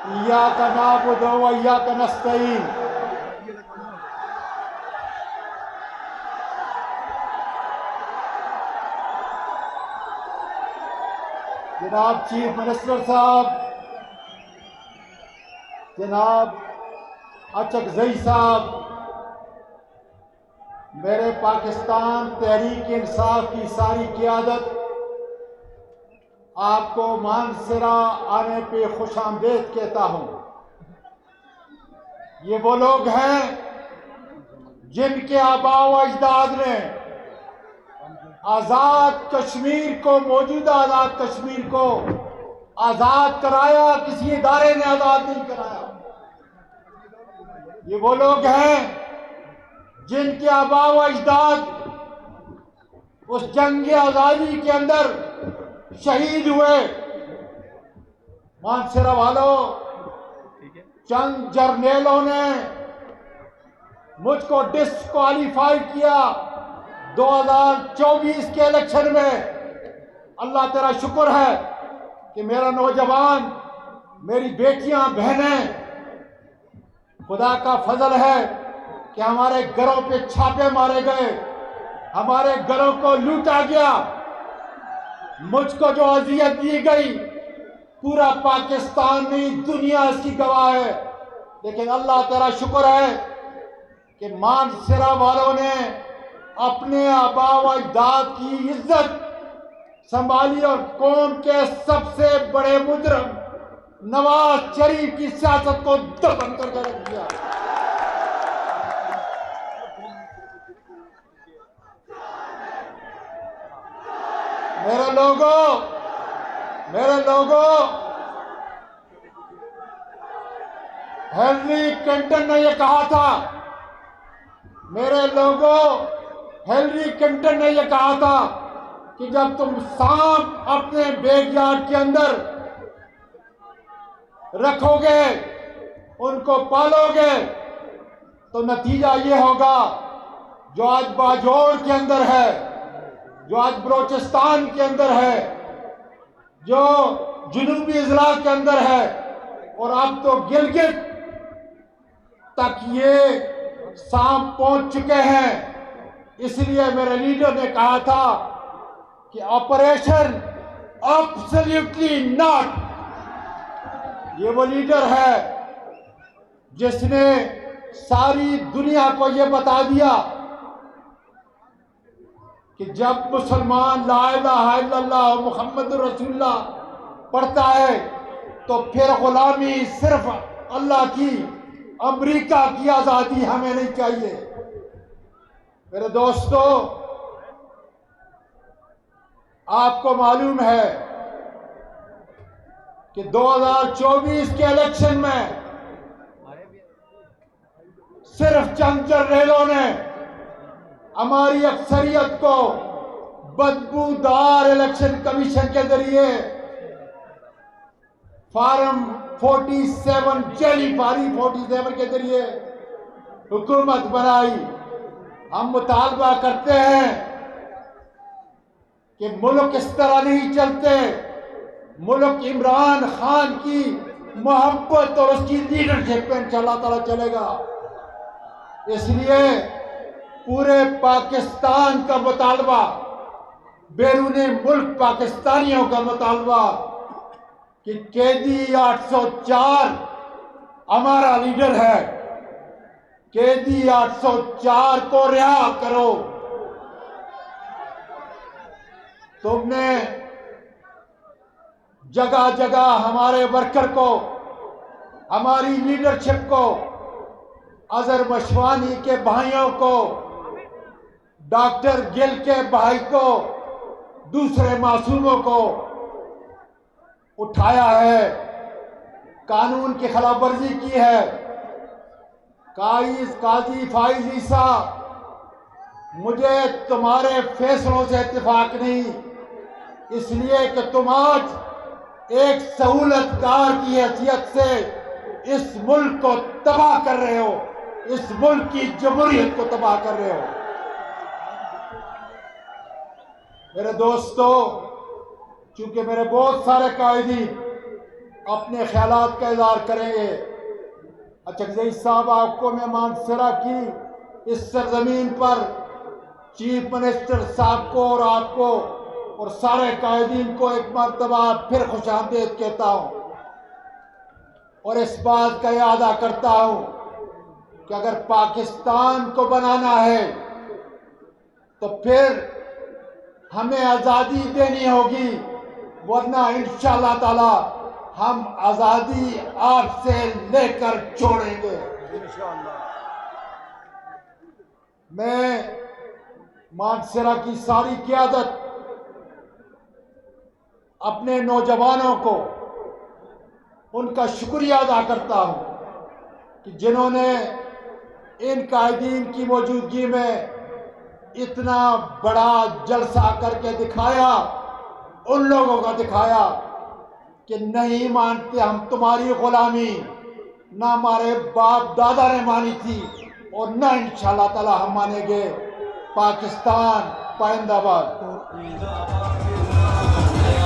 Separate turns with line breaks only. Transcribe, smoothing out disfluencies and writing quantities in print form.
इय्याका नअबुदु व इय्याका नस्तईन। जनाब chief minister साहब, जनाब अचकजई साहब, मेरे पाकिस्तान तहरीक इंसाफ की सारी क़यादत आपको मानसरा आने पे खुश आमदेद कहता हूँ। ये वो लोग हैं जिनके आबा व अजदाद ने आज़ाद कश्मीर को, मौजूदा आज़ाद कश्मीर को आज़ाद कराया, किसी इदारे ने आज़ाद नहीं कराया। ये वो लोग हैं जिनके आबा व अजदाद उस जंग आज़ादी के अंदर शहीद हुए। मानसरा वालों, चंद जर्नेलों ने मुझको डिस्क्वालीफाई किया 2024 के इलेक्शन में। अल्लाह तेरा शुक्र है कि मेरा नौजवान, मेरी बेटियां, बहनें, खुदा का फजल है कि हमारे घरों पे छापे मारे गए, हमारे घरों को लूटा गया, मुझको जो अजियत दी गई पूरा पाकिस्तान नहीं दुनिया इसकी गवाह है। लेकिन अल्लाह तेरा शुक्र है कि मानसरा वालों ने अपने आबा व अजदाद की इज्जत संभाली और कौम के सबसे बड़े मुजरम नवाज शरीफ की सियासत को दफन करके रख दिया। मेरे लोगों, हिलरी क्लिंटन ने यह कहा था, हिलरी क्लिंटन ने यह कहा था कि जब तुम सांप अपने बैकयार्ड के अंदर रखोगे, उनको पालोगे, तो नतीजा ये होगा जो आज बाजोर के अंदर है, जो आज बलोचिस्तान के अंदर है, जो जुनूबी इजला के अंदर है, और अब तो गिलगित तक ये सांप पहुंच चुके हैं। इसलिए मेरे लीडर ने कहा था कि ऑपरेशन एब्सोल्युटली नॉट। ये वो लीडर है जिसने सारी दुनिया को ये बता दिया कि जब मुसलमान ला इलाहा इल्लल्लाह मुहम्मद रसूलुल्लाह पढ़ता है तो फिर गुलामी सिर्फ अल्लाह की, अमेरिका की आज़ादी हमें नहीं चाहिए। मेरे दोस्तों, आपको मालूम है कि 2024 के इलेक्शन में सिर्फ चंद जर्नेलों ने हमारी अक्सरियत को बदबूदार इलेक्शन कमीशन के जरिए फार्म 47 जेली फारी 47 के जरिए हुकूमत बनाई। हम मुतालबा करते हैं कि मुल्क इस तरह नहीं चलते, मुल्क इमरान खान की मोहब्बत और उसकी लीडरशिप पे इंशाअल्लाह ताला चलेगा। इसलिए पूरे पाकिस्तान का मुतालबा, बैरूने मुल्क पाकिस्तानियों का मुतालबा कि कैदी 804 हमारा लीडर है, कैदी 804 को रिहा करो। तुमने जगह जगह हमारे वर्कर को, हमारी लीडरशिप को, अजहर मशवानी के भाइयों को, डॉक्टर गिल के भाई को, दूसरे मासूमों को उठाया है, कानून की खिलाफ वर्जी की है। काजी फाइज ईसा, मुझे तुम्हारे फैसलों से इत्तेफाक नहीं, इसलिए कि तुम आज एक सहूलतकार की हैसियत से इस मुल्क को तबाह कर रहे हो, इस मुल्क की जमहूरियत को तबाह कर रहे हो। मेरे दोस्तों, चूंकि मेरे बहुत सारे कायदी अपने ख्यालात का इज़हार करेंगे। अच्छा जईद साहब, आपको मैं मानसरा की इस सरजमीन पर चीफ मिनिस्टर साहब को और आपको और सारे कायदीन को एक मरतबा फिर खुशामदीद कहता हूँ और इस बात का यादा करता हूँ कि अगर पाकिस्तान को बनाना है तो फिर हमें आज़ादी देनी होगी, वरना इंशाअल्लाह ताला हम आज़ादी आपसे लेकर छोड़ेंगे। मैं मानसरा की सारी क़यादत, अपने नौजवानों को उनका शुक्रिया अदा करता हूँ कि जिन्होंने इन कायदीन की मौजूदगी में इतना बड़ा जलसा करके दिखाया, उन लोगों का दिखाया कि नहीं मानते हम तुम्हारी गुलामी, ना हमारे बाप दादा ने मानी थी और ना इंशाअल्लाह ताला हम मानेंगे। पाकिस्तान पाइंदाबाद।